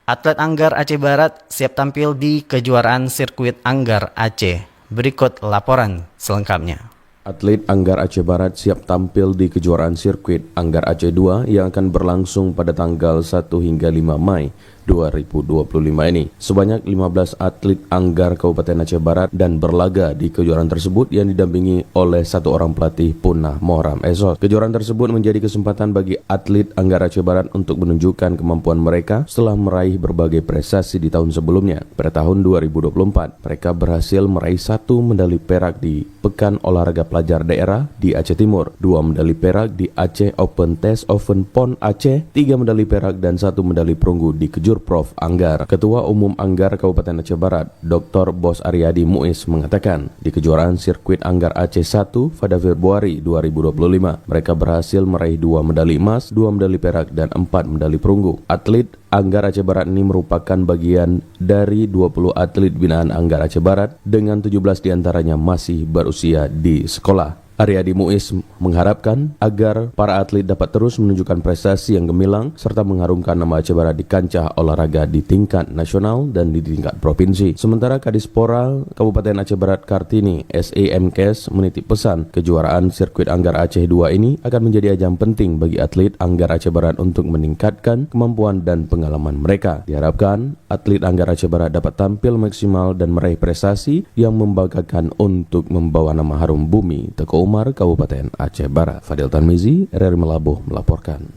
Atlet Anggar Aceh Barat siap tampil di kejuaraan sirkuit Anggar Aceh. Berikut laporan selengkapnya. Atlet Anggar Aceh Barat siap tampil di kejuaraan sirkuit Anggar Aceh 2 yang akan berlangsung pada tanggal 1 hingga 5 Mei 2025 ini. Sebanyak 15 atlet Anggar Kabupaten Aceh Barat dan berlaga di kejuaraan tersebut yang didampingi oleh satu orang pelatih Punah Mohram Esos. Kejuaraan tersebut menjadi kesempatan bagi atlet Anggar Aceh Barat untuk menunjukkan kemampuan mereka setelah meraih berbagai prestasi di tahun sebelumnya. Pada tahun 2024, mereka berhasil meraih 1 medali perak di Pekan Olahraga Pelajar Daerah di Aceh Timur, 2 medali perak di Aceh Open Test Open Pon Aceh, 3 medali perak dan 1 medali perunggu di Kejurprov Anggar. Ketua Umum Anggar Kabupaten Aceh Barat, Dr. Bos Aryadi Muiz mengatakan, di kejuaraan sirkuit Anggar Aceh 1 pada Februari 2025, mereka berhasil meraih 2 medali emas, 2 medali perak dan 4 medali perunggu. Atlet Anggar Aceh Barat ini merupakan bagian dari 20 atlet binaan Anggar Aceh Barat dengan 17 diantaranya masih berusia di sekolah. Aryadi Muiz mengharapkan agar para atlet dapat terus menunjukkan prestasi yang gemilang serta mengharumkan nama Aceh Barat di kancah olahraga di tingkat nasional dan di tingkat provinsi. Sementara Kadispora Kabupaten Aceh Barat Kartini SAMKes menitip pesan kejuaraan sirkuit Anggar Aceh 2 ini akan menjadi ajang penting bagi atlet Anggar Aceh Barat untuk meningkatkan kemampuan dan pengalaman mereka. Diharapkan atlet Anggar Aceh Barat dapat tampil maksimal dan meraih prestasi yang membanggakan untuk membawa nama harum bumi Teguh Umar, Kabupaten Aceh Barat. Fadil Tanmizi, RRI Melabuh melaporkan.